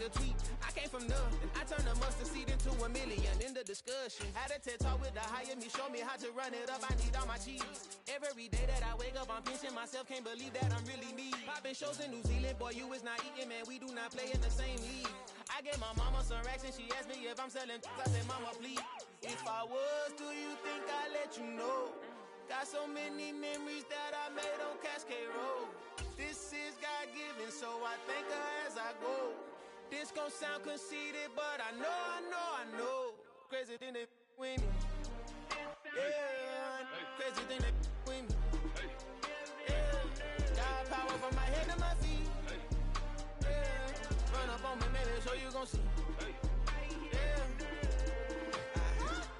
a tweet. I came from nothing. I turned a mustard seed into $1 million in the discussion. Had a TED talk with the hire me, show me how to run it up. I need all my cheese. Every day that I wake up, I'm pinching myself. Can't believe that I'm really me. Popping shows in New Zealand, boy, you is not eating, man. We do not play in the same league. I gave my mama some racks and she asked me if I'm selling. I said, mama, please. If I was, do you think I'd let you know? Got so many memories that I made on Cascade Road. This is God-given, so I thank her as I go. This gon' sound conceited, but I know. Crazy thing they with me. Yeah, crazy thing they with me. Yeah, got power from my head to my feet. Yeah, run up on me, maybe, so you gon' see. Yeah.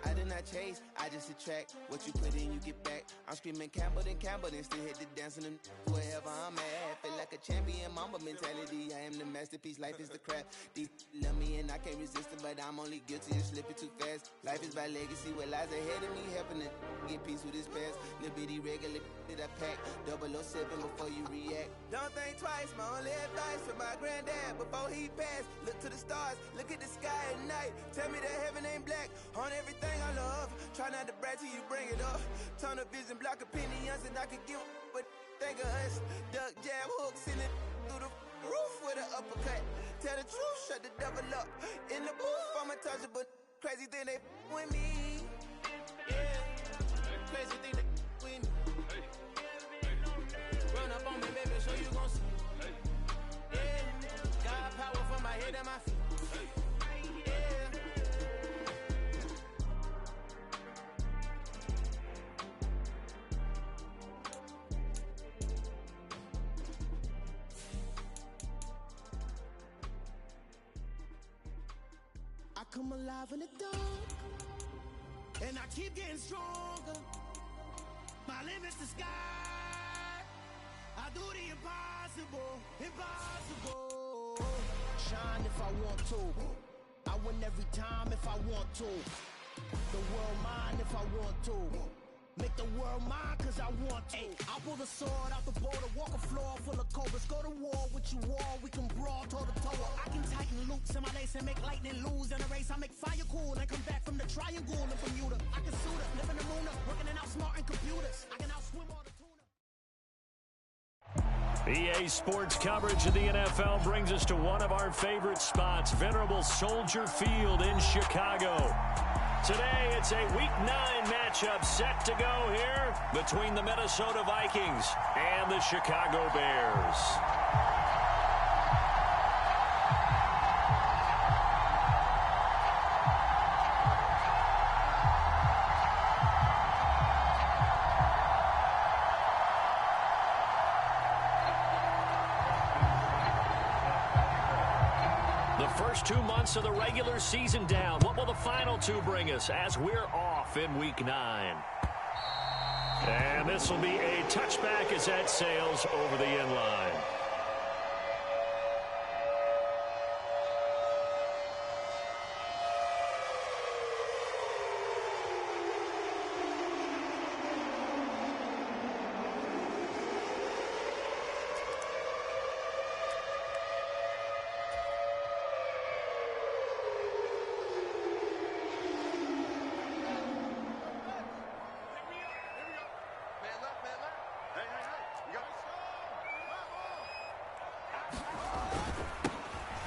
I did not chase, I just attract. What you put in, you get back. I'm screaming Campbell, then still hit the dancing and wherever I'm at. Feel like a champion, mamba mentality. I am the masterpiece, life is the craft. Deep love me and I can't resist it, but I'm only guilty of slipping too fast. Life is by legacy, what lies ahead of me, helping to get peace with this past. Little bitty regular that I pack, 007 before you react. Don't think twice, my only advice for my granddad before he passed. Look to the stars, look at the sky at night. Tell me that heaven ain't black on everything I love. Try not to brag till you bring it up. Tunnel vision, block opinions, and I could give but think of us. Duck, jab, hooks in it through the roof with an uppercut. Tell the truth, shut the devil up. In the booth, I'm untouchable. Crazy thing they with me. Yeah, crazy thing they with me. Run up on me, baby, so you gon' see. Yeah, got power from my head and my feet. Yeah. I come alive in the dark, and I keep getting stronger. My limit's the sky. I do the impossible, impossible. Shine if I want to. I win every time if I want to. The world mine if I want to. Make the world mine cause I want to. I'll pull the sword out the border, walk a floor full of cobras. Go to war with you all, we can brawl toe to toe. I can tighten loops in my lace and make lightning lose in a race. I make fire cool and come back from the triangle and Bermuda. I can suit up, live in the moon up, working and outsmarting computers. I can outswim all the tuna. EA Sports coverage of the NFL brings us to one of our favorite spots, venerable Soldier Field in Chicago. Today, it's a Week 9 matchup set to go here between the Minnesota Vikings and the Chicago Bears. First 2 months of the regular season down. What will the final two bring us as we're off in Week 9? And this will be a touchback as that sails over the end line.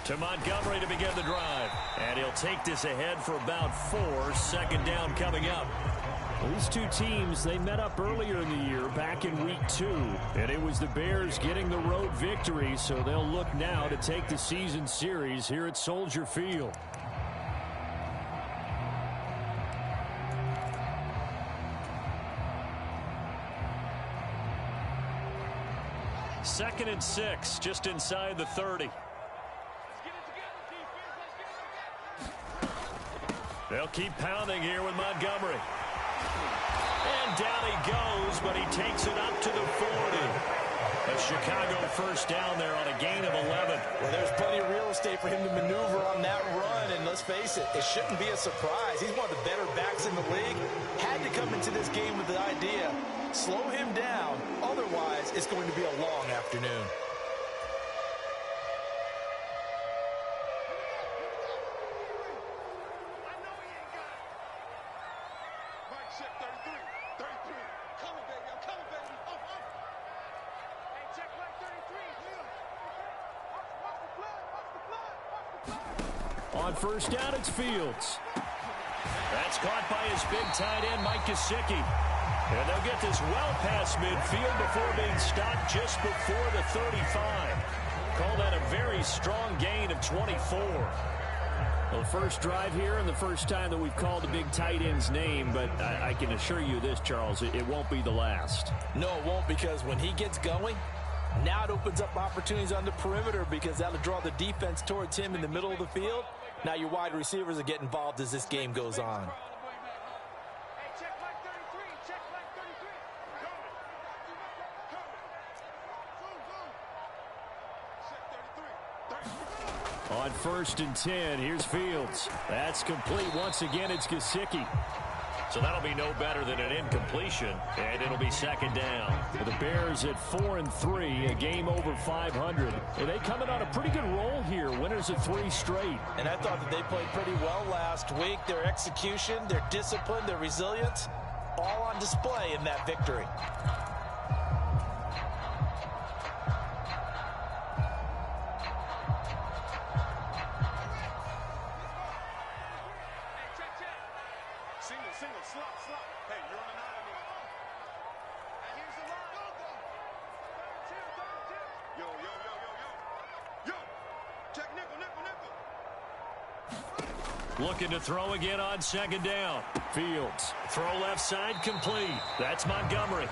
To Montgomery to begin the drive. And he'll take this ahead for about 4. Second down coming up. These two teams, they met up earlier in the year, back in Week 2. And it was the Bears getting the road victory, so they'll look now to take the season series here at Soldier Field. Second and 6, just inside the 30. They'll keep pounding here with Montgomery. And down he goes, but he takes it up to the 40. A Chicago first down there on a gain of 11. Well, there's plenty of real estate for him to maneuver on that run, and let's face it, it shouldn't be a surprise. He's one of the better backs in the league. Had to come into this game with the idea, slow him down, otherwise it's going to be a long afternoon. On first down, it's Fields. That's caught by his big tight end, Mike Gesicki. And they'll get this well past midfield before being stopped just before the 35. Call that a very strong gain of 24. Well, the first drive here and the first time that we've called the big tight end's name, but I can assure you this, Charles, it won't be the last. No, it won't, because when he gets going, now it opens up opportunities on the perimeter because that'll draw the defense towards him in the middle of the field. Now your wide receivers will get involved as this game goes on. On 1st and 10, here's Fields. That's complete. Once again, it's Gesicki. So that'll be no better than an incompletion, and it'll be second down. For the Bears at 4-3, a game over 500. And they coming on a pretty good roll here, winners of 3 straight. And I thought that they played pretty well last week. Their execution, their discipline, their resilience, all on display in that victory. Looking to throw again on 2nd down. Fields. Throw left side complete. That's Montgomery.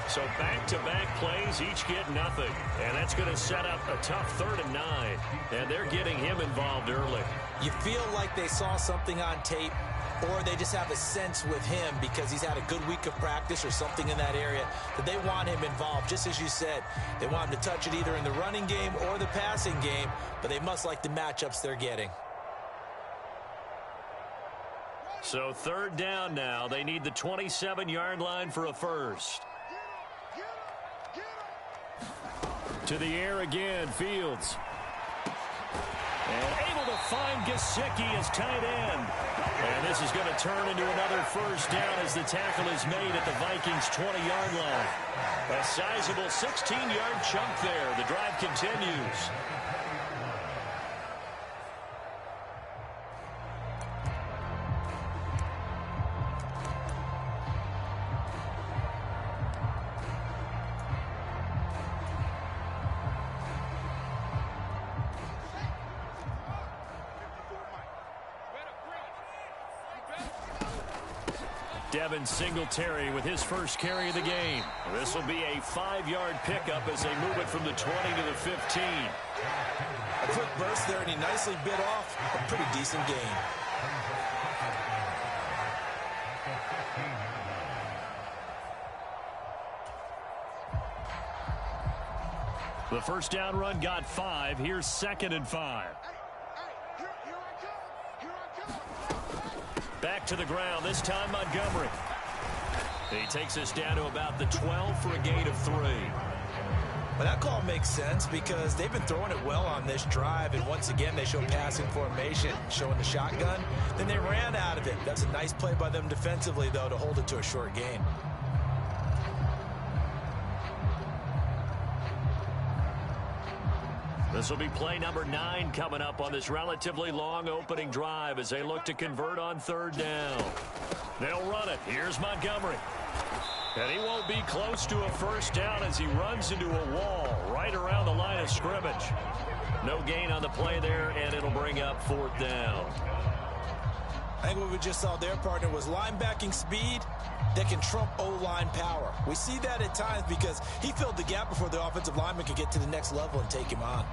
So back-to-back plays, each get nothing. And that's going to set up a tough 3rd and 9. And they're getting him involved early. You feel like they saw something on tape, or they just have a sense with him because he's had a good week of practice or something in that area that they want him involved. Just as you said, they want him to touch it either in the running game or the passing game, but they must like the matchups they're getting. So 3rd down now. They need the 27-yard line for a first. To the air again, Fields. And able to find Gesicki as tight end. And this is going to turn into another first down as the tackle is made at the Vikings' 20-yard line. A sizable 16-yard chunk there. The drive continues. Devin Singletary with his first carry of the game. This will be a 5-yard pickup as they move it from the 20 to the 15. A quick burst there, and he nicely bit off a pretty decent gain. The first down run got 5. Here's 2nd and 5. Back to the ground, this time Montgomery. He takes us down to about the 12 for a gain of 3. But that call makes sense because they've been throwing it well on this drive, and once again they show passing formation, showing the shotgun. Then they ran out of it. That's a nice play by them defensively, though, to hold it to a short gain. This will be play number 9 coming up on this relatively long opening drive as they look to convert on 3rd down. They'll run it. Here's Montgomery. And he won't be close to a first down as he runs into a wall right around the line of scrimmage. No gain on the play there, and it'll bring up 4th down. I think what we just saw there, partner, was linebacking speed that can trump O-line power. We see that at times because he filled the gap before the offensive lineman could get to the next level and take him on.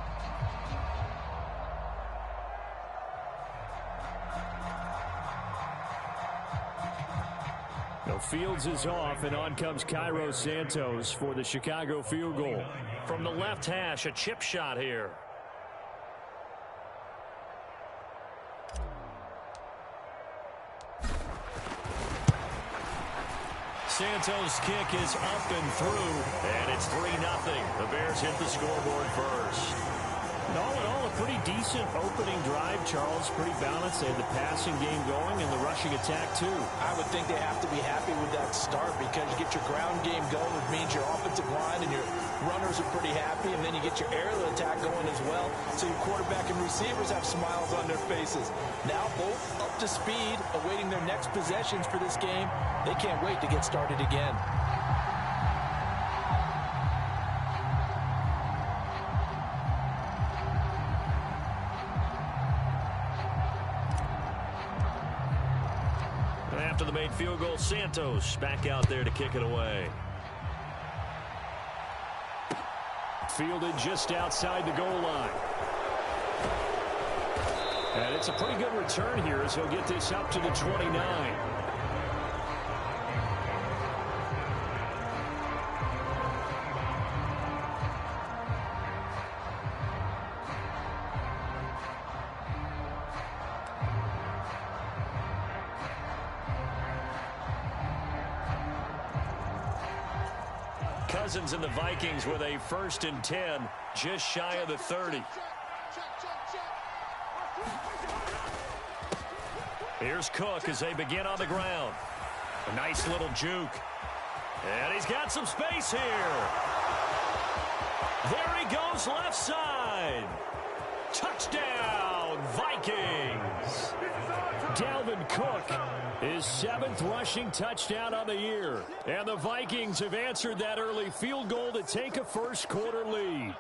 Now Fields is off, and on comes Cairo Santos for the Chicago field goal. From the left hash, a chip shot here. Santos' kick is up and through, and it's 3-0. The Bears hit the scoreboard first. And all in all, a pretty decent opening drive, Charles. Pretty balanced. They had the passing game going and the rushing attack, too. I would think they have to be happy with that start because you get your ground game going, which means your offensive line and your runners are pretty happy, and then you get your aerial attack going as well, so your quarterback and receivers have smiles on their faces. Now both up to speed, awaiting their next possessions for this game. They can't wait to get started again. After the made field goal, Santos back out there to kick it away. Fielded just outside the goal line. And it's a pretty good return here as he'll get this up to the 29. Cousins and the Vikings with a 1st and 10, just shy of the 30. Here's Cook as they begin on the ground. A nice little juke. And he's got some space here. There he goes left side. Touchdown, Vikings. Dalvin Cook, his 7th rushing touchdown on the year. And the Vikings have answered that early field goal to take a first-quarter lead.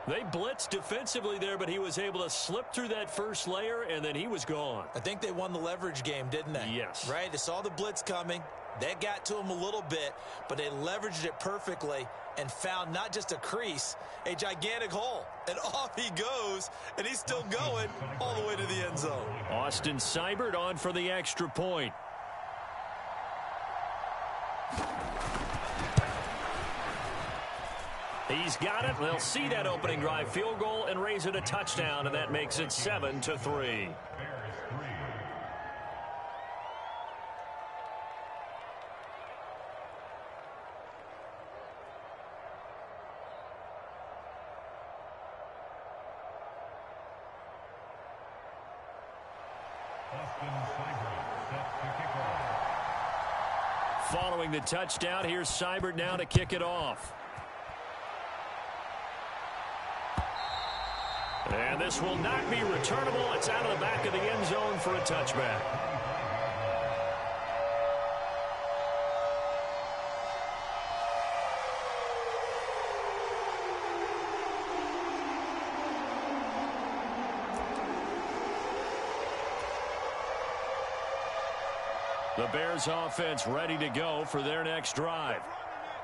They blitzed defensively there, but he was able to slip through that first layer, and then he was gone. I think they won the leverage game, didn't they? Yes. Right? They saw the blitz coming. That got to him a little bit, but they leveraged it perfectly and found not just a crease, a gigantic hole. And off he goes, and he's still going all the way to the end zone. Austin Seibert on for the extra point. He's got it. They'll see that opening drive field goal and raise it a touchdown, and that makes it 7-3. Following the touchdown, here's Seibert now to kick it off. And this will not be returnable. It's out of the back of the end zone for a touchback. The Bears offense ready to go for their next drive.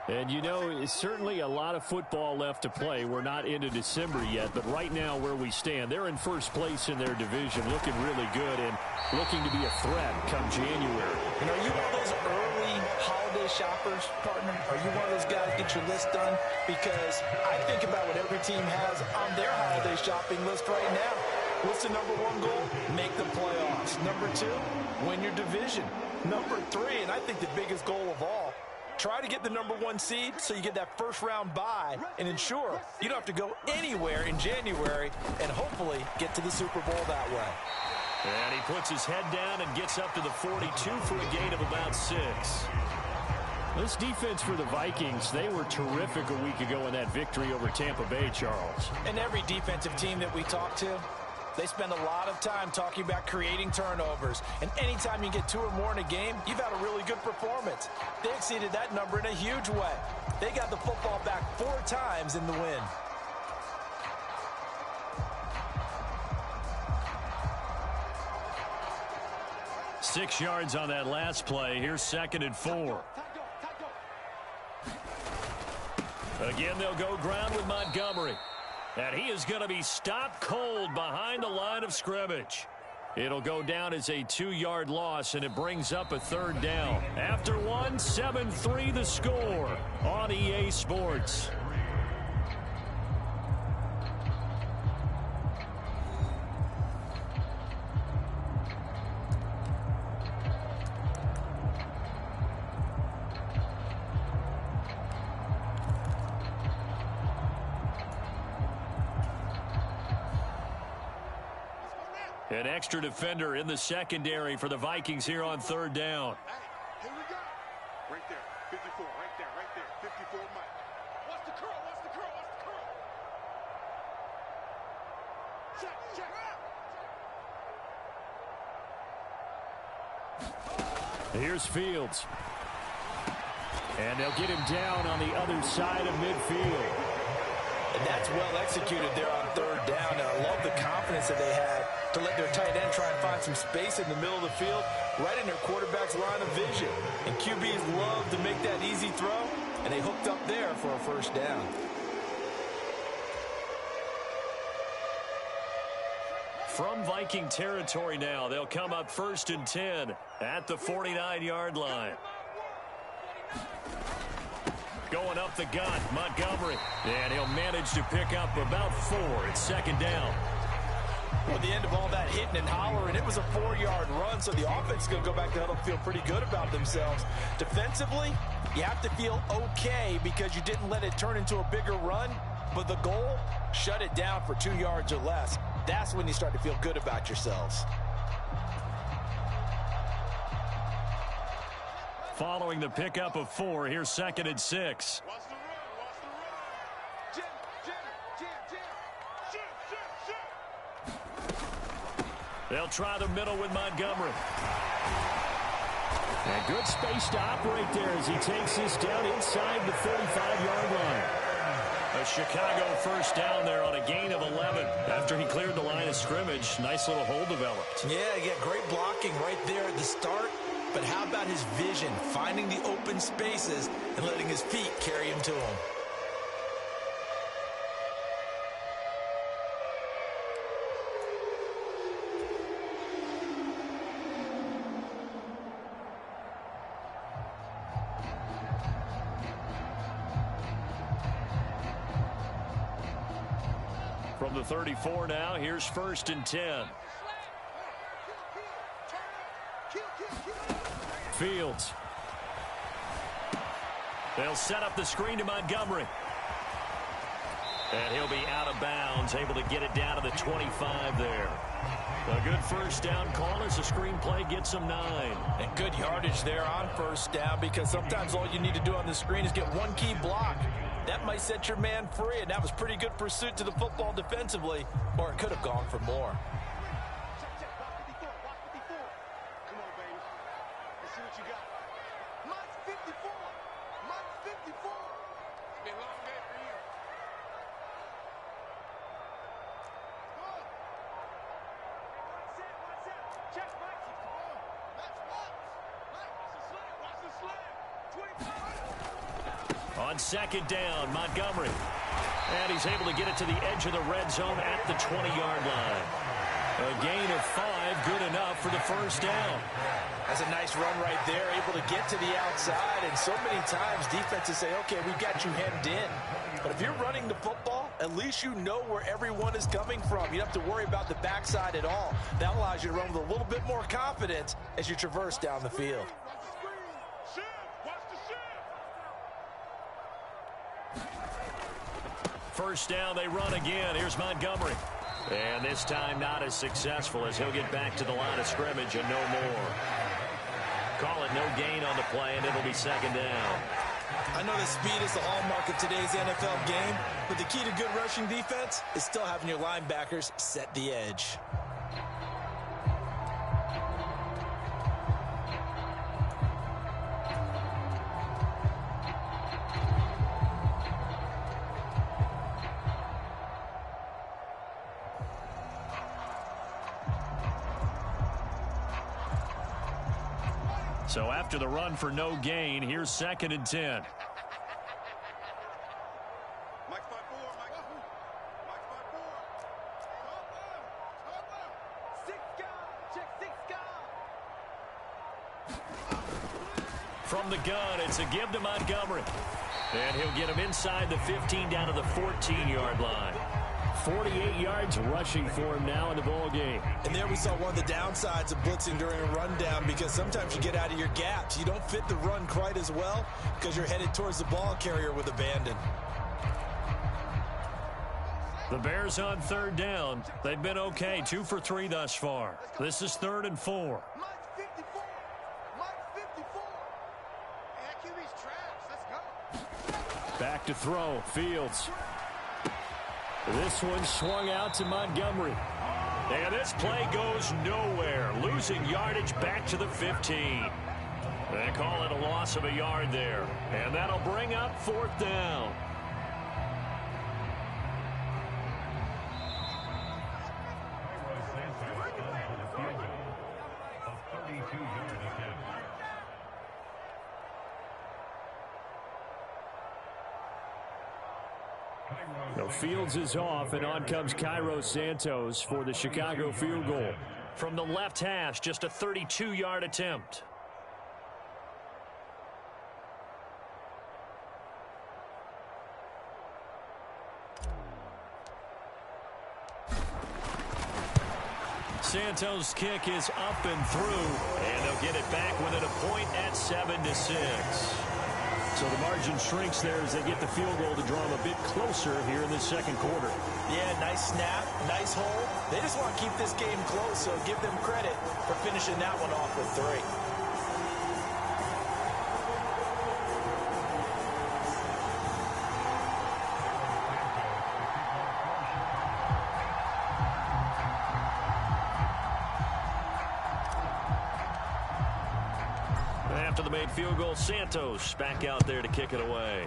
And, you know, it's certainly a lot of football left to play. We're not into December yet, but right now where we stand, they're in first place in their division, looking really good and looking to be a threat come January. And are you one of those early holiday shoppers, partner? Are you one of those guys get your list done? Because I think about what every team has on their holiday shopping list right now. What's the number 1 goal? Make the playoffs. Number 2, win your division. Number 3, and I think the biggest goal of all, try to get the number 1 seed so you get that first-round bye and ensure you don't have to go anywhere in January and hopefully get to the Super Bowl that way. And he puts his head down and gets up to the 42 for a gain of about 6. This defense for the Vikings, they were terrific a week ago in that victory over Tampa Bay, Charles. And every defensive team that we talk to, they spend a lot of time talking about creating turnovers. And anytime you get 2 or more in a game, you've had a really good performance. They exceeded that number in a huge way. They got the football back 4 times in the win. Six yards on that last play. Here's 2nd and 4. Again, they'll go ground with Montgomery. And he is going to be stopped cold behind the line of scrimmage. It'll go down as a 2-yard loss, and it brings up a 3rd down. After 1, 7-3 the score on EA Sports. An extra defender in the secondary for the Vikings here on third down. Hey, here we go. Right there, 54, right there, 54 Mike. Watch the curl, watch the curl, watch the curl. Check. Here's Fields. And they'll get him down on the other side of midfield. And that's well executed there on third down. And I love the confidence that they had to let their tight end try and find some space in the middle of the field, right in their quarterback's line of vision. And QBs love to make that easy throw, and they hooked up there for a first down. From Viking territory now, they'll come up 1st and 10 at the 49-yard line. Going up the gut, Montgomery. And he'll manage to pick up about 4 at second down. Well, at the end of all that hitting and hollering, it was a 4-yard run, so the offense is going to go back to huddle and feel pretty good about themselves. Defensively, you have to feel okay because you didn't let it turn into a bigger run, but the goal, shut it down for 2 yards or less. That's when you start to feel good about yourselves. Following the pickup of 4, here's 2nd and 6. Watch the run, watch the run. Jim. They'll try the middle with Montgomery. And good space to operate there as he takes this down inside the 35-yard line. A Chicago first down there on a gain of 11. After he cleared the line of scrimmage, nice little hole developed. Yeah, great blocking right there at the start. But how about his vision, finding the open spaces and letting his feet carry him to him? From the 34 now, here's 1st and 10. Fields. They'll set up the screen to Montgomery. And he'll be out of bounds, able to get it down to the 25 there. A good first down call as the screenplay gets him 9. And good yardage there on first down, because sometimes all you need to do on the screen is get one key block. That might set your man free, and that was pretty good pursuit to the football defensively, or it could have gone for more. On 2nd down, Montgomery. And he's able to get it to the edge of the red zone at the 20-yard line. A gain of 5, good enough for the first down. That's a nice run right there, able to get to the outside. And so many times defenses say, okay, we've got you hemmed in. But if you're running the football, at least you know where everyone is coming from. You don't have to worry about the backside at all. That allows you to run with a little bit more confidence as you traverse down the field. First down, they run again. Here's Montgomery. And this time not as successful as he'll get back to the line of scrimmage and no more. Call it no gain on the play, and it'll be 2nd down. I know that speed is the hallmark of today's NFL game, but the key to good rushing defense is still having your linebackers set the edge. So after the run for no gain, here's 2nd and 10. From the gun, it's a give to Montgomery. And he'll get him inside the 15 down to the 14-yard line. 48 yards rushing for him now in the ball game. And there we saw one of the downsides of blitzing during a rundown, because sometimes you get out of your gaps. You don't fit the run quite as well because you're headed towards the ball carrier with abandon. The Bears on third down. They've been okay, 2 for 3 thus far. This is 3rd and 4. Mike 54. Mike 54. Hey, that QB's trash. Let's go. Back to throw. Fields. This one swung out to Montgomery. And this play goes nowhere. Losing yardage back to the 15. They call it a loss of a yard there. And that'll bring up 4th down. No, Fields is off, and on comes Cairo Santos for the Chicago field goal. From the left hash, just a 32-yard attempt. Santos' kick is up and through, and they'll get it back within a point at 7-6. So the margin shrinks there as they get the field goal to draw them a bit closer here in the second quarter. Yeah, nice snap, nice hole. They just want to keep this game close, so give them credit for finishing that one off with 3. After the made field goal, Santos back out there to kick it away.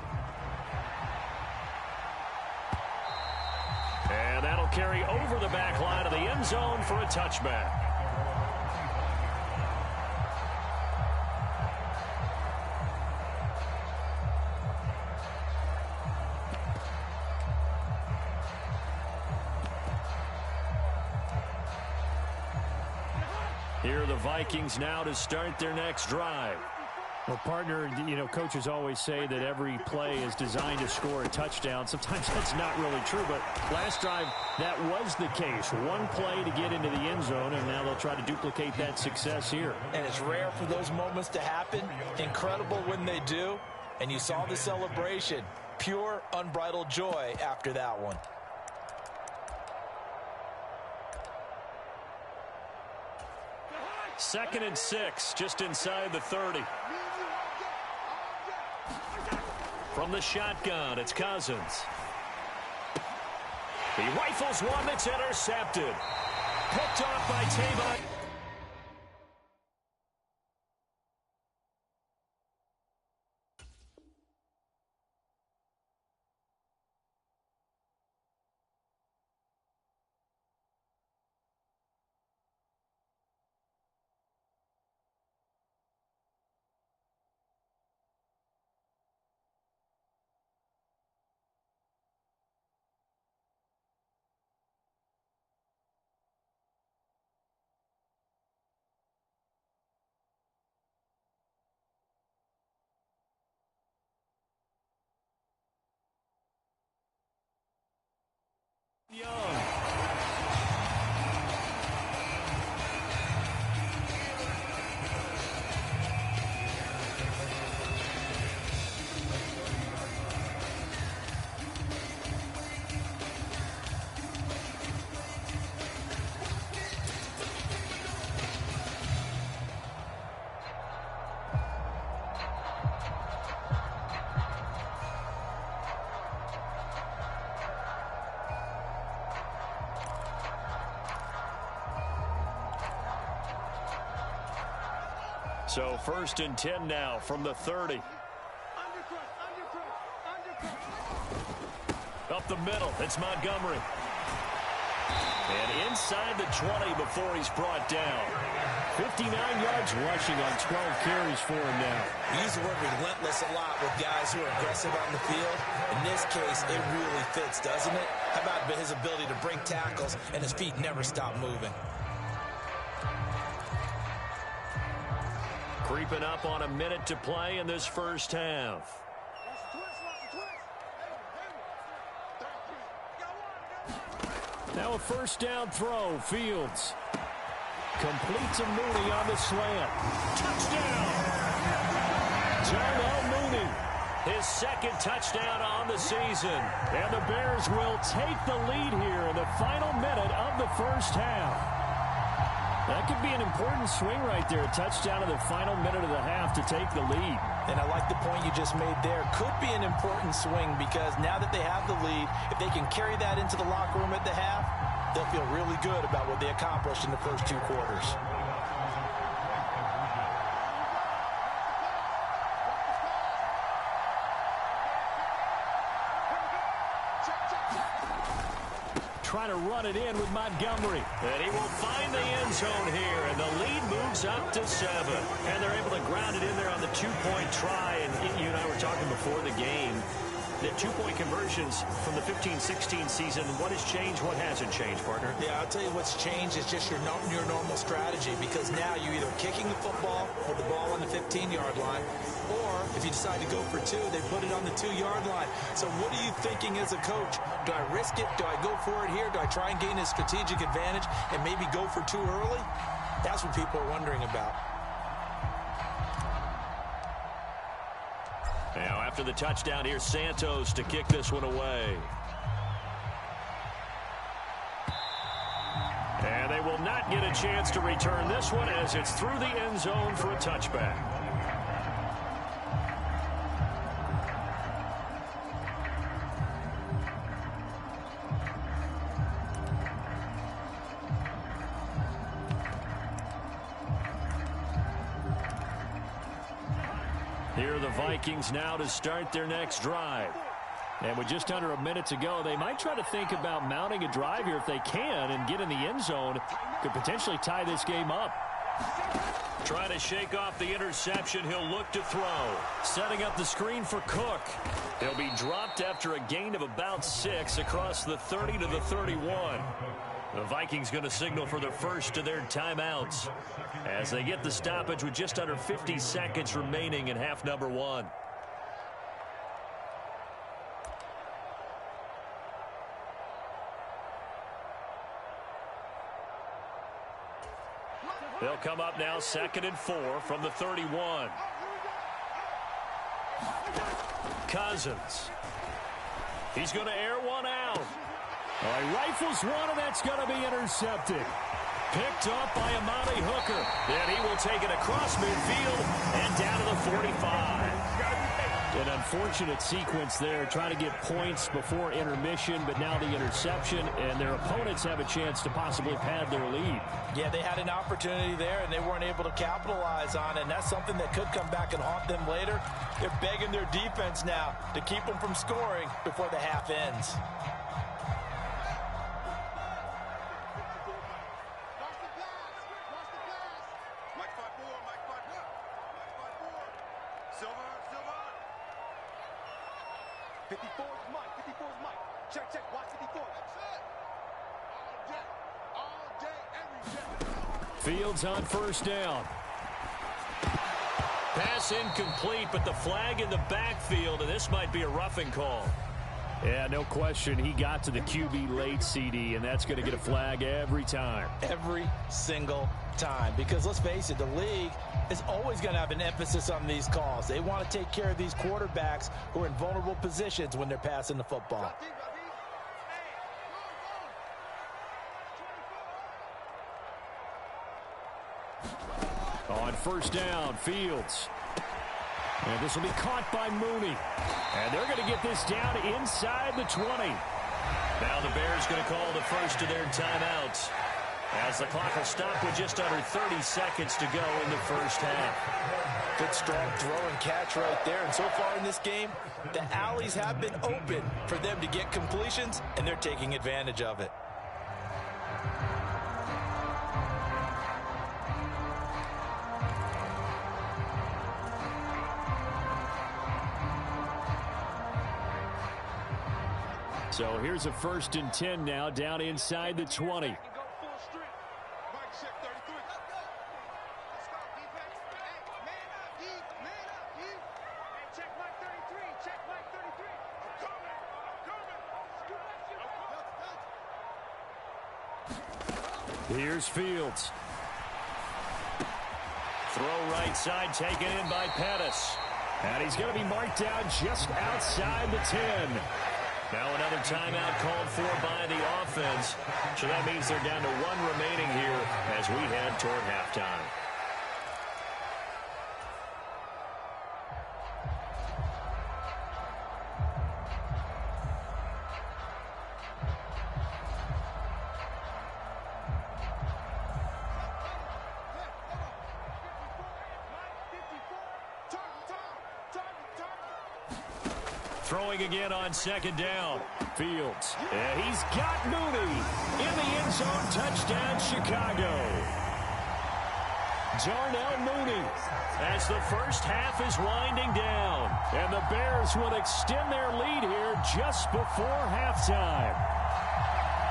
And that'll carry over the back line of the end zone for a touchback. Here are the Vikings now to start their next drive. Well, partner, coaches always say that every play is designed to score a touchdown. Sometimes that's not really true, but last drive, that was the case. One play to get into the end zone, and now they'll try to duplicate that success here. And it's rare for those moments to happen. Incredible when they do. And you saw the celebration. Pure, unbridled joy after that one. Second and 6, just inside the 30. From the shotgun, it's Cousins. He rifles one that's intercepted. Picked off by Tavon. Young. So 1st and 10 now from the 30. Up the middle, it's Montgomery. And inside the 20 before he's brought down. 59 yards rushing on 12 carries for him now. We use the word relentless a lot with guys who are aggressive on the field. In this case, it really fits, doesn't it? How about his ability to break tackles and his feet never stop moving? Creeping up on a minute to play in this first half. Now a first down throw. Fields completes a Mooney on the slant. Touchdown! Darnell Mooney his second touchdown on the season. And the Bears will take the lead here in the final minute of the first half. That could be an important swing right there. A touchdown in the final minute of the half to take the lead. And I like the point you just made there. Could be an important swing because now that they have the lead, if they can carry that into the locker room at the half, they'll feel really good about what they accomplished in the first two quarters. Trying to run it in with Montgomery. And he will find the end zone here, and the lead moves up to 7. And they're able to ground it in there on the two-point try. And you and I were talking before the game. The two-point conversions from the 15-16 season, what has changed, what hasn't changed, partner? Yeah, I'll tell you what's changed is just your normal strategy, because now you're either kicking the football with the ball on the 15-yard line, or if you decide to go for two, they put it on the 2-yard line. So what are you thinking as a coach? Do I risk it? Do I go for it here? Do I try and gain a strategic advantage and maybe go for two early? That's what people are wondering about. Now, after the touchdown, here's Santos to kick this one away. And they will not get a chance to return this one as it's through the end zone for a touchback. Here are the Vikings now to start their next drive. And with just under a minute to go, they might try to think about mounting a drive here if they can and get in the end zone. Could potentially tie this game up. Trying to shake off the interception. He'll look to throw. Setting up the screen for Cook. He'll be dropped after a gain of about 6 across the 30 to the 31. The Vikings going to signal for the first of their timeouts as they get the stoppage with just under 50 seconds remaining in half number 1. They'll come up now 2nd and 4 from the 31. Cousins. He's going to air one out. He rifles one, and that's going to be intercepted. Picked up by Amani Hooker. And he will take it across midfield and down to the 45. An unfortunate sequence there, trying to get points before intermission, but now the interception, and their opponents have a chance to possibly pad their lead. Yeah, they had an opportunity there, and they weren't able to capitalize on it, and that's something that could come back and haunt them later. They're begging their defense now to keep them from scoring before the half ends. Fields on first down. Pass incomplete, but the flag in the backfield, and this might be a roughing call. Yeah, no question. He got to the QB late, CD, and that's going to get a flag every time. Every single time. Because let's face it, the league is always going to have an emphasis on these calls. They want to take care of these quarterbacks who are in vulnerable positions when they're passing the football. On first down, Fields. And this will be caught by Mooney. And they're going to get this down inside the 20. Now the Bears going to call the first of their timeouts as the clock will stop with just under 30 seconds to go in the first half. Good strong throw and catch right there. And so far in this game, the alleys have been open for them to get completions, and they're taking advantage of it. So here's a 1st and 10 now, down inside the 20. Here's Fields. Throw right side taken in by Pettis. And he's going to be marked down just outside the 10. Now another timeout called for by the offense. So that means they're down to one remaining here as we head toward halftime. Throwing again on second down. Fields. And he's got Mooney in the end zone. Touchdown, Chicago. Darnell Mooney. As the first half is winding down. And the Bears will extend their lead here just before halftime.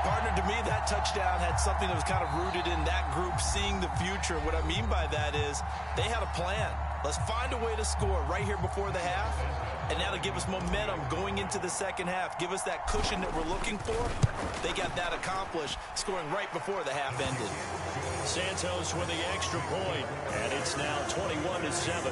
Partner, to me, that touchdown had something that was kind of rooted in that group seeing the future. What I mean by that is they had a plan. Let's find a way to score right here before the half. And that'll give us momentum going into the second half. Give us that cushion that we're looking for. They got that accomplished, scoring right before the half ended. Santos with the extra point, and it's now 21-7.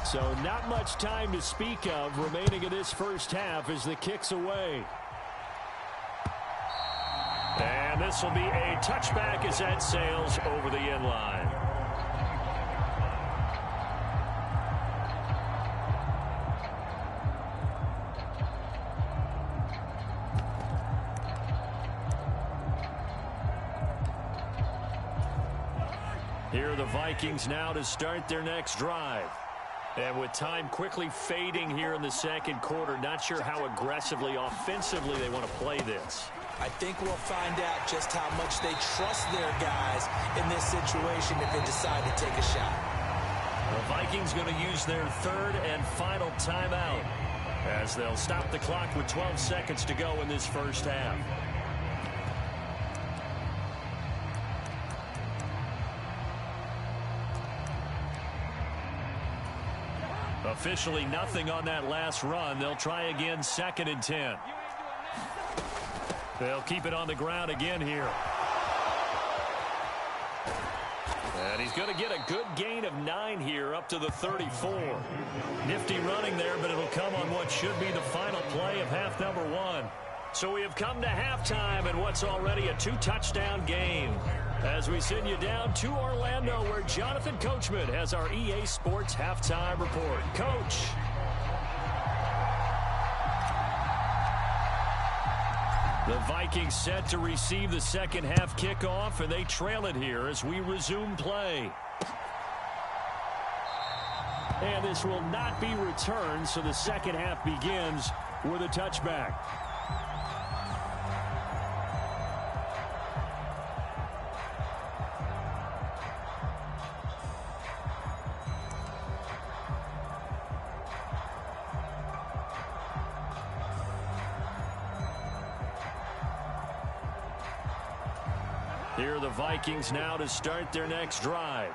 So not much time to speak of remaining in this first half as the kick's away. And this will be a touchback as that sails over the end line. Here are the Vikings now to start their next drive. And with time quickly fading here in the second quarter, not sure how aggressively, offensively they want to play this. I think we'll find out just how much they trust their guys in this situation if they decide to take a shot. The Vikings going to use their third and final timeout as they'll stop the clock with 12 seconds to go in this first half. Officially nothing on that last run. They'll try again, 2nd and 10. They'll keep it on the ground again here. And he's going to get a good gain of 9 here up to the 34. Nifty running there, but it'll come on what should be the final play of half number 1. So we have come to halftime in what's already a 2-touchdown game. As we send you down to Orlando, where Jonathan Coachman has our EA Sports Halftime Report. Coach. The Vikings set to receive the second half kickoff, and they trail it here as we resume play. And this will not be returned, so the second half begins with a touchback. Here are the Vikings now to start their next drive.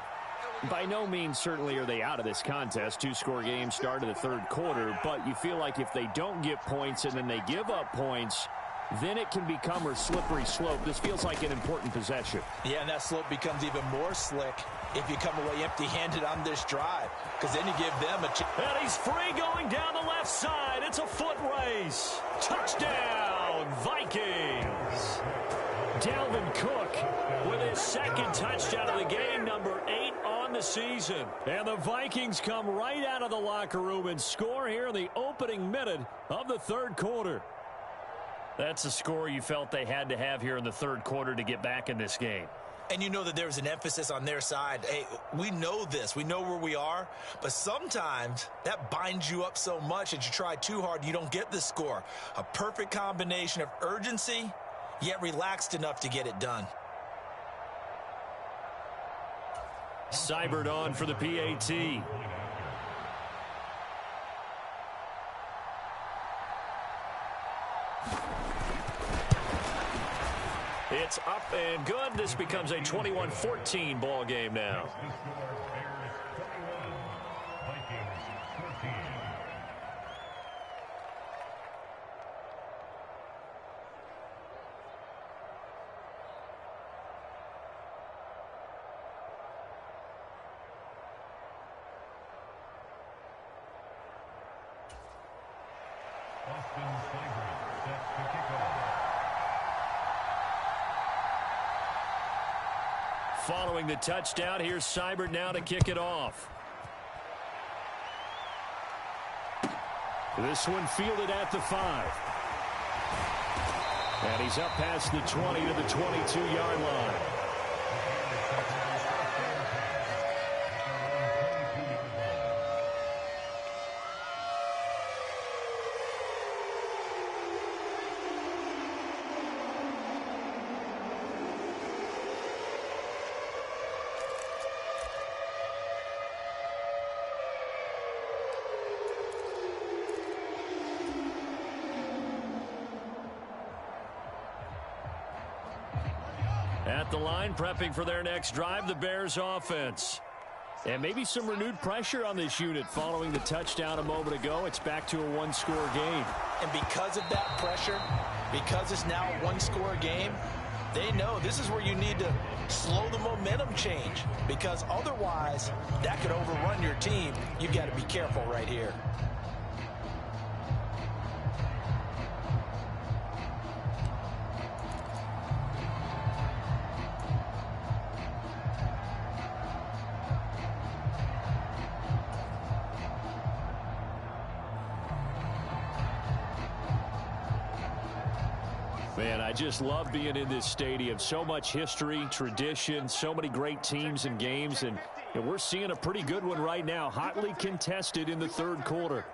By no means certainly are they out of this contest. 2-score game start of the third quarter, but you feel like if they don't get points and then they give up points, then it can become a slippery slope. This feels like an important possession. Yeah, and that slope becomes even more slick if you come away empty-handed on this drive, because then you give them a chance. And he's free going down the left side. It's a foot race. Touchdown, Vikings. Dalvin Cook with his second touchdown of the game, number 8 on the season. And the Vikings come right out of the locker room and score here in the opening minute of the third quarter. That's a score you felt they had to have here in the third quarter to get back in this game. And you know that there's an emphasis on their side. Hey, we know this. We know where we are. But sometimes that binds you up so much that you try too hard, you don't get the score. A perfect combination of urgency, yet relaxed enough to get it done. Seibert on for the PAT. It's up and good. This becomes a 21-14 ball game now. Following the touchdown, here's Seibert now to kick it off. This one fielded at the 5. And he's up past the 20 to the 22-yard line. At the line, prepping for their next drive, the Bears offense. And maybe some renewed pressure on this unit following the touchdown a moment ago. It's back to a one-score game. And because of that pressure, because it's now a one-score game, they know this is where you need to slow the momentum change, because otherwise that could overrun your team. You've got to be careful right here. Man, I just love being in this stadium. So much history, tradition, so many great teams and games, and we're seeing a pretty good one right now, hotly contested in the third quarter.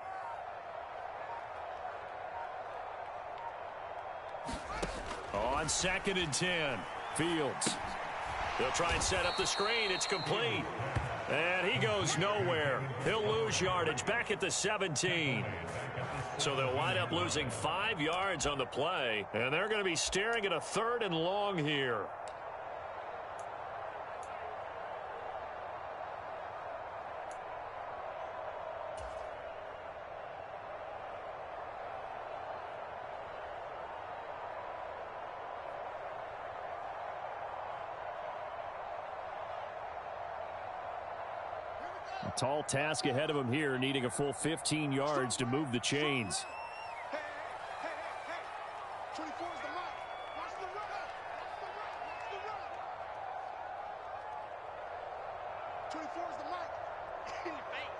On 2nd and 10, Fields. They'll try and set up the screen. It's complete. And he goes nowhere. He'll lose yardage back at the 17. So they'll wind up losing 5 yards on the play, and they're going to be staring at a 3rd and long here. A tall task ahead of him here, needing a full 15 yards to move the chains. Hey, 24 is the mark. Watch the run. Watch the run. 24 is the mark. In your face.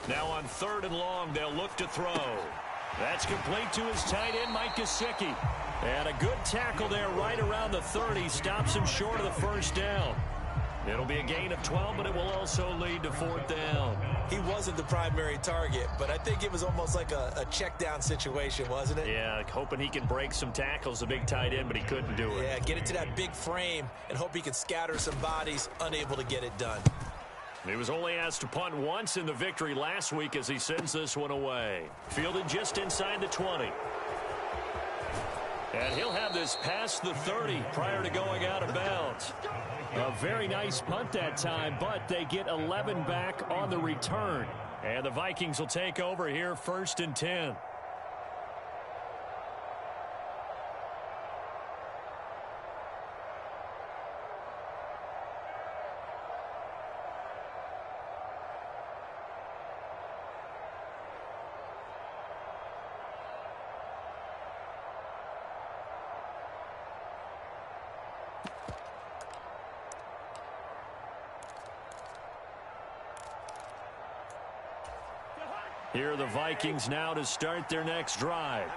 Now on 3rd and long, they'll look to throw. That's complete to his tight end, Mike Gesicki. And a good tackle there right around the 30. Stops him short of the first down. It'll be a gain of 12, but it will also lead to 4th down. He wasn't the primary target, but I think it was almost like a check down situation, wasn't it? Yeah, hoping he can break some tackles, the big tight end, but he couldn't do it. Yeah, get into that big frame and hope he can scatter some bodies, unable to get it done. He was only asked to punt once in the victory last week as he sends this one away. Fielded just inside the 20. And he'll have this past the 30 prior to going out of bounds. A very nice punt that time, but they get 11 back on the return. And the Vikings will take over here 1st and 10. Here are the Vikings now to start their next drive.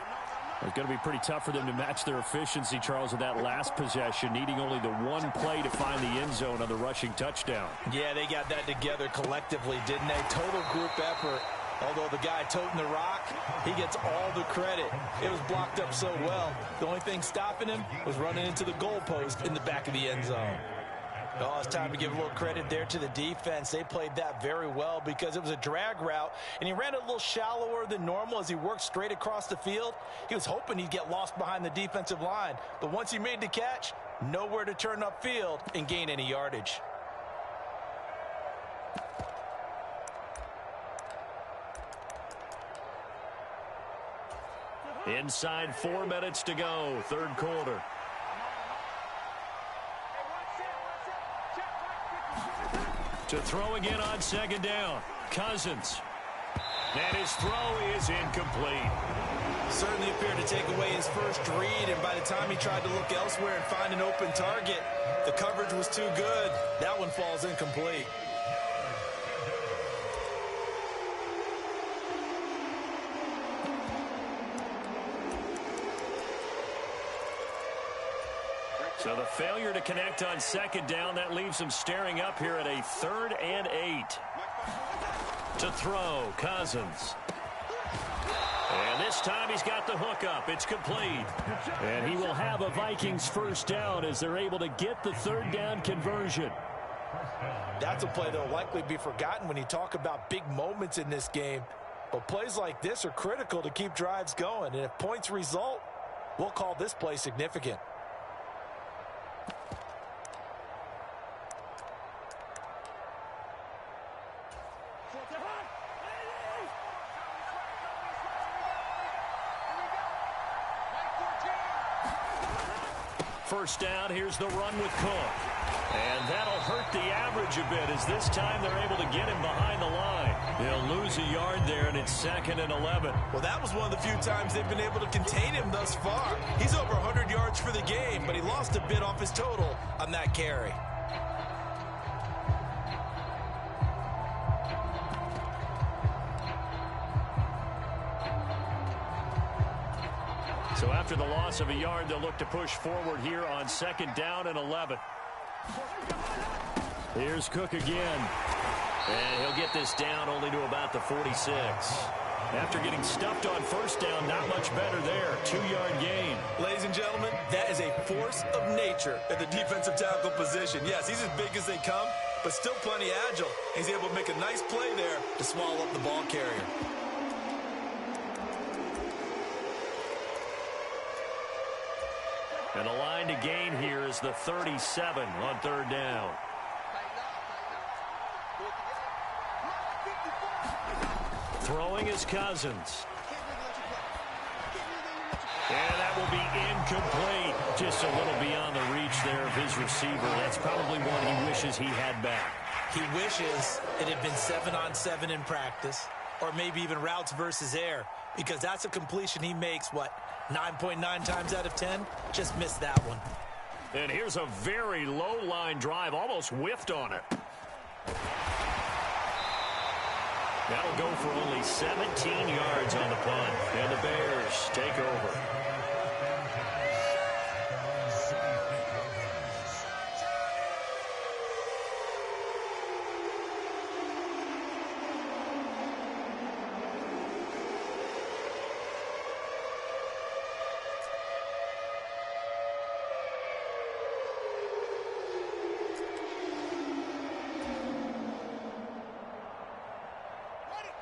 It's going to be pretty tough for them to match their efficiency, Charles, with that last possession, needing only the one play to find the end zone on the rushing touchdown. Yeah, they got that together collectively, didn't they? Total group effort. Although the guy toting the rock, he gets all the credit. It was blocked up so well. The only thing stopping him was running into the goalpost in the back of the end zone. Oh, it's time to give a little credit there to the defense. They played that very well because it was a drag route, and he ran it a little shallower than normal as he worked straight across the field. He was hoping he'd get lost behind the defensive line, but once he made the catch, nowhere to turn upfield and gain any yardage. Inside 4 minutes to go, third quarter. To throw again on second down, Cousins. And his throw is incomplete. Certainly appeared to take away his first read, and by the time he tried to look elsewhere and find an open target, the coverage was too good. That one falls incomplete. So the failure to connect on second down, that leaves him staring up here at a 3rd and 8. To throw, Cousins. And this time he's got the hook up. It's complete. And he will have a Vikings first down as they're able to get the 3rd down conversion. That's a play that will likely be forgotten when you talk about big moments in this game. But plays like this are critical to keep drives going. And if points result, we'll call this play significant. First down, here's the run with Cook. And that'll hurt the average a bit as this time they're able to get him behind the line. They'll lose a yard there, and it's 2nd and 11. Well, that was one of the few times they've been able to contain him thus far. He's over 100 yards for the game, but he lost a bit off his total on that carry. So after the loss of a yard, they'll look to push forward here on 2nd down and 11. Here's Cook again. And he'll get this down only to about the 46. After getting stuffed on first down, not much better there. 2-yard gain. Ladies and gentlemen, that is a force of nature at the defensive tackle position. Yes, he's as big as they come, but still plenty agile. He's able to make a nice play there to swallow up the ball carrier. And the line to gain here is the 37 on 3rd down. Throwing is Cousins. And that will be incomplete. Just a little beyond the reach there of his receiver. That's probably one he wishes he had back. He wishes it had been 7-on-7 in practice, or maybe even routes versus air, because that's a completion he makes, 9.9 times out of 10? Just missed that one. And here's a very low line drive, almost whiffed on it. That'll go for only 17 yards on the punt. And the Bears take over.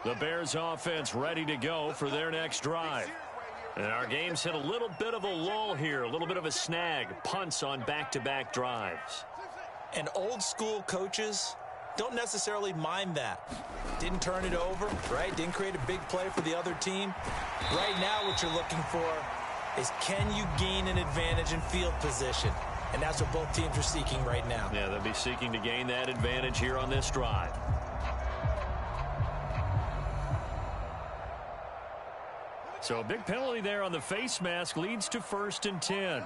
The Bears offense ready to go for their next drive. And our game's hit a little bit of a lull here, a little bit of a snag. Punts on back-to-back drives. And old school coaches don't necessarily mind that. Didn't turn it over, right? Didn't create a big play for the other team. Right now what you're looking for is, can you gain an advantage in field position? And that's what both teams are seeking right now. Yeah, they'll be seeking to gain that advantage here on this drive. So a big penalty there on the face mask leads to 1st and 10.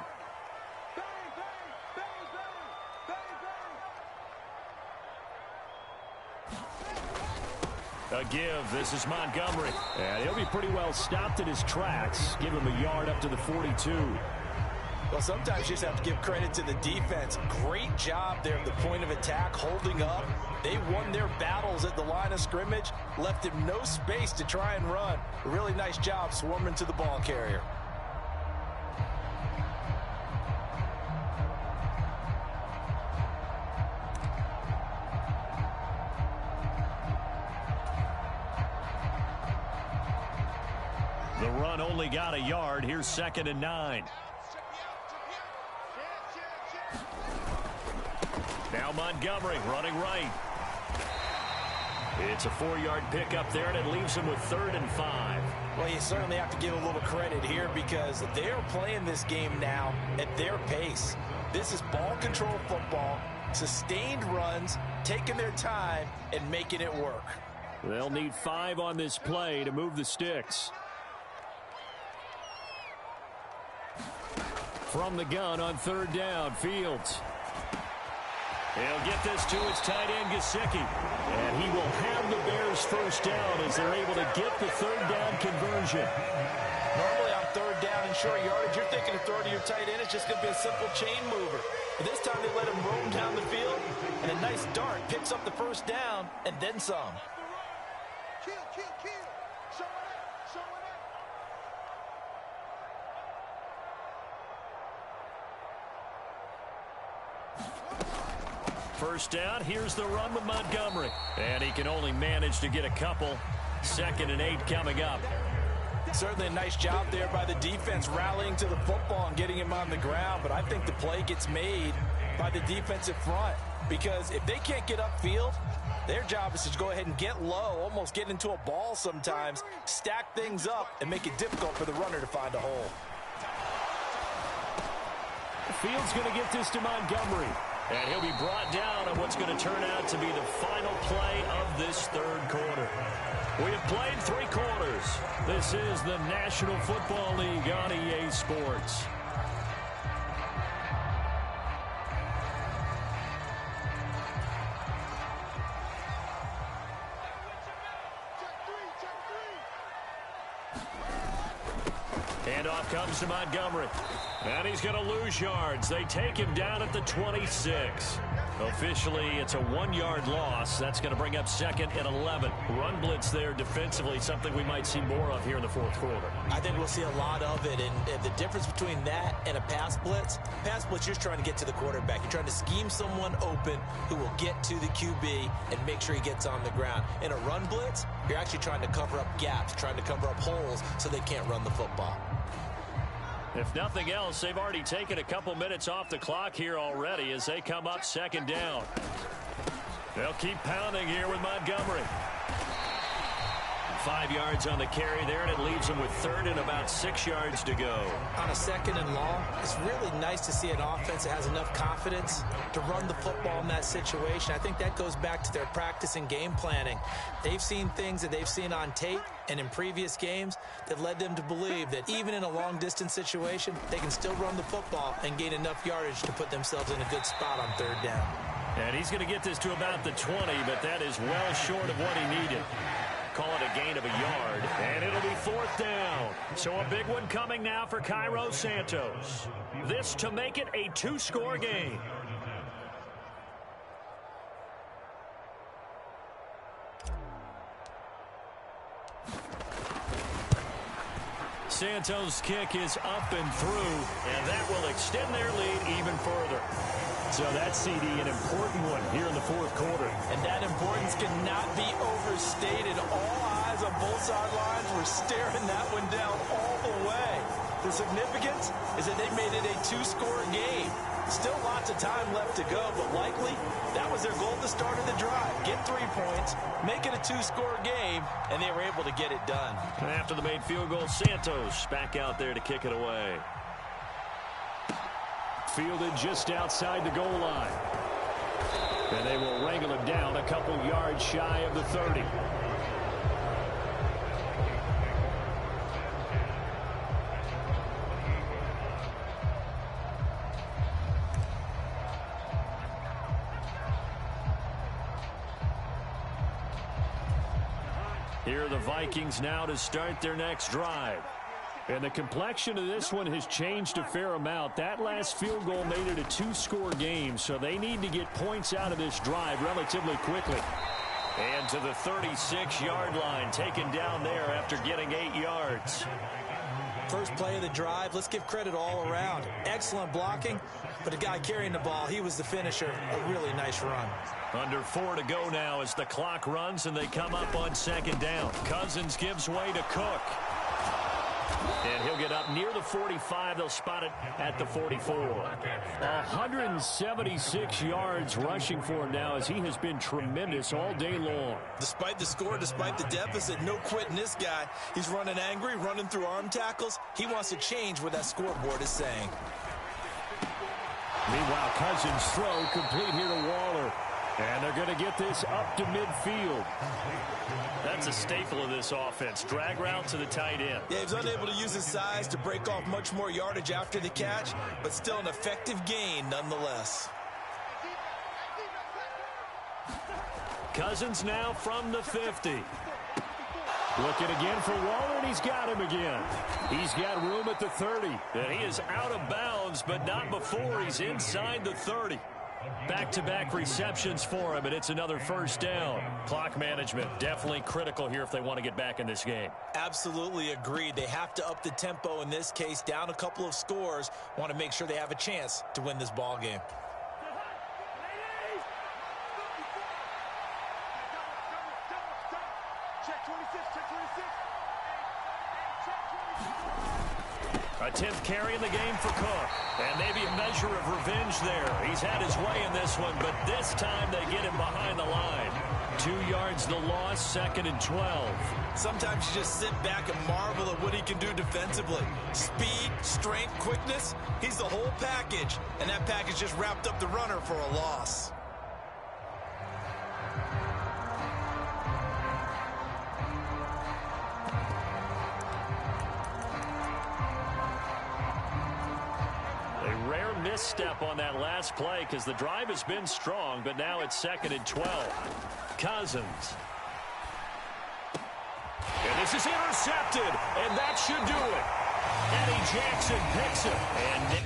A give. This is Montgomery. And he'll be pretty well stopped in his tracks. Give him a yard up to the 42. Well, sometimes you just have to give credit to the defense. Great job there at the point of attack, holding up. They won their battles at the line of scrimmage, left him no space to try and run. A really nice job swarming to the ball carrier. The run only got a yard. Here's 2nd and 9. Now Montgomery running right. It's a 4-yard pickup there, and it leaves him with 3rd and 5. Well, you certainly have to give a little credit here because they're playing this game now at their pace. This is ball control football, sustained runs, taking their time, and making it work. They'll need 5 on this play to move the sticks. From the gun on 3rd down, Fields. He'll get this to his tight end, Gesicki. And he will have the Bears first down as they're able to get the 3rd down conversion. Normally on 3rd down and short yardage, you're thinking of throwing to your tight end. It's just going to be a simple chain mover. But this time they let him roam down the field, and a nice dart picks up the first down and then some. Kill. Show it up. First down, here's the run with Montgomery. And he can only manage to get a couple. 2nd and 8 coming up. Certainly a nice job there by the defense rallying to the football and getting him on the ground. But I think the play gets made by the defensive front. Because if they can't get upfield, their job is to go ahead and get low, almost get into a ball sometimes, stack things up, and make it difficult for the runner to find a hole. Fields going to get this to Montgomery. And he'll be brought down on what's going to turn out to be the final play of this 3rd quarter. We have played 3 quarters. This is the National Football League on EA Sports. Handoff comes to Montgomery. And he's going to lose yards. They take him down at the 26. Officially, it's a 1-yard loss. That's going to bring up 2nd and 11. Run blitz there defensively, something we might see more of here in the 4th quarter. I think we'll see a lot of it. And the difference between that and a pass blitz, you're just trying to get to the quarterback. You're trying to scheme someone open who will get to the QB and make sure he gets on the ground. In a run blitz, you're actually trying to cover up gaps, trying to cover up holes so they can't run the football. If nothing else, they've already taken a couple minutes off the clock here already as they come up 2nd down. They'll keep pounding here with Montgomery. 5 yards on the carry there, and it leaves them with 3rd and about 6 yards to go. On a 2nd and long, it's really nice to see an offense that has enough confidence to run the football in that situation. I think that goes back to their practice and game planning. They've seen things that they've seen on tape and in previous games that led them to believe that even in a long-distance situation, they can still run the football and gain enough yardage to put themselves in a good spot on 3rd down. And he's going to get this to about the 20, but that is well short of what he needed. Call it a gain of a yard, and it'll be 4th down. So a big one coming now for Cairo Santos. This to make it a 2-score game. Santos' kick is up and through, and that will extend their lead even further. So that CD, an important one here in the 4th quarter. And that importance cannot be overstated. All eyes on both sidelines were staring that one down all the way. The significance is that they made it a 2-score game. Still lots of time left to go, but likely that was their goal at the start of the drive. Get 3 points, make it a 2-score game, and they were able to get it done. And after the made field goal, Santos back out there to kick it away. Fielded just outside the goal line. And they will wrangle him down a couple yards shy of the 30. Here are the Vikings now to start their next drive. And the complexion of this one has changed a fair amount. That last field goal made it a 2-score game, so they need to get points out of this drive relatively quickly. And to the 36-yard line, taken down there after getting 8 yards. First play of the drive, let's give credit all around. Excellent blocking, but the guy carrying the ball, he was the finisher. A really nice run. Under 4 to go now as the clock runs and they come up on 2nd down. Cousins gives way to Cook. And he'll get up near the 45. They'll spot it at the 44. 176 yards rushing for him now as he has been tremendous all day long. Despite the score, despite the deficit, no quitting this guy. He's running angry, running through arm tackles. He wants to change what that scoreboard is saying. Meanwhile, Cousins' throw complete here to Waller. And they're going to get this up to midfield. That's a staple of this offense. Drag route to the tight end. Yeah, he was unable to use his size to break off much more yardage after the catch, but still an effective gain nonetheless. Cousins now from the 50. Looking again for Waller, and he's got him again. He's got room at the 30. And he is out of bounds, but not before he's inside the 30. Back-to-back receptions for him, and it's another first down. Clock management definitely critical here if they want to get back in this game. Absolutely agreed. They have to up the tempo in this case, down a couple of scores. Want to make sure they have a chance to win this ball game. A 10th carry in the game for Cook. And maybe a measure of revenge there. He's had his way in this one, but this time they get him behind the line. 2 yards the loss, 2nd and 12. Sometimes you just sit back and marvel at what he can do defensively. Speed, strength, quickness, he's the whole package. And that package just wrapped up the runner for a loss. Misstep on that last play because the drive has been strong, but now it's 2nd and 12. Cousins. And this is intercepted, and that should do it. Eddie Jackson picks it. And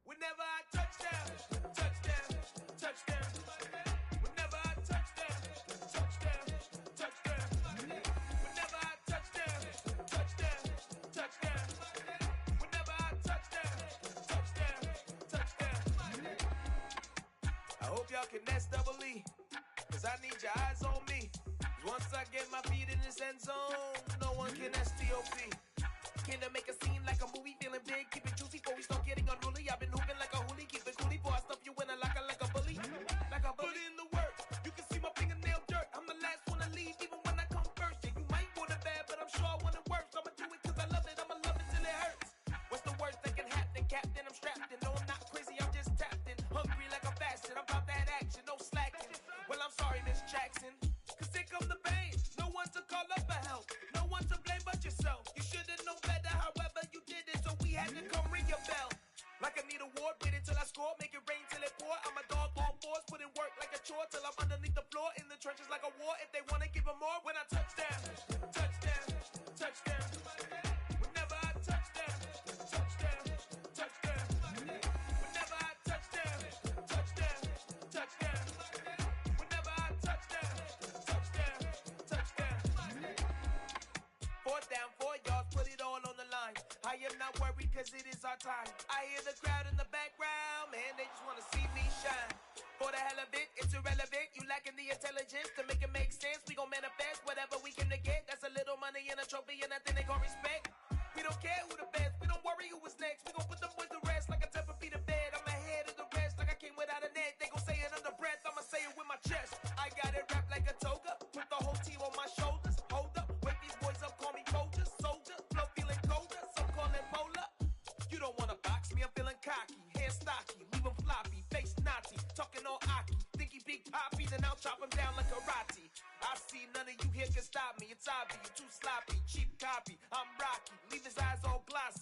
whenever I touchdown, touchdown, touchdown. Whenever I touchdown, touchdown, touchdown. Whenever I touchdown, touchdown, touchdown. Whenever I touchdown, touchdown. I hope y'all can nest double E, cause I need your eyes on me. Once I get my feet in this end zone, no one can STOP. Came to make a scene like a movie, feeling big, keep it juicy before we start getting unruly. I've been hooping like a hoolie, keep it coolie before I stuff you in a locker like a bully. Like a bully. Put in the work, you can see my fingernail dirt. I'm the last one to leave, even when I come first. Yeah, you might want it bad, but I'm sure I want it worse. I'ma do it cause I love it, I'ma love it till it hurts. What's the worst that can happen, Captain? I'm strapped in, no I'm not crazy, I'm just tapped in. Hungry like a bastard, I'm about that action, no slacking. Well, I'm sorry, Miss Jackson, cause here come the pain. No one to call up for help, no one to blame but yourself. You should've known better, however you did it, so we had to come ring your bell. Like I need a award, wait until I score, make it rain till it pour. I'm a dog on fours, put in work like a chore till I'm underneath the floor, in the trenches like a war. If they wanna give them more, when I touchdown, touchdown, touchdown. Whenever I touchdown, touchdown, touchdown. Whenever I touchdown, touchdown, touchdown. Whenever I touchdown, touchdown, touchdown. 4th down, 4 yards, put it all on the line. I am not worried cause it is our time. I hear the crowd in the background, man, they just wanna see me shine. For the hell of it, it's irrelevant. You lacking the intelligence to make it make sense. We gon' manifest whatever we came to get. That's a little money and a trophy and nothing they gon' respect. We don't care who the best, we don't worry who was next. We gon' put them boys to rest like a Tempur-Pedic bed. I'm ahead of the rest like I came without a net. They gon' say it under breath, I'ma say it with my chest. I got it wrapped like a toga, put the whole team on my shoulders. Hold up, wake these boys up, call me Folger, soldier. Flow feeling colder, some call it polar. You don't wanna box me, I'm feeling cocky. Hair stocky, leave him floppy, face naughty. Talking all aki, think he big poppy, then I'll chop him down like karate. I see none of you here can stop me, it's obvious, you too sloppy. Cheap copy, I'm Rocky, leave his eyes all glossy.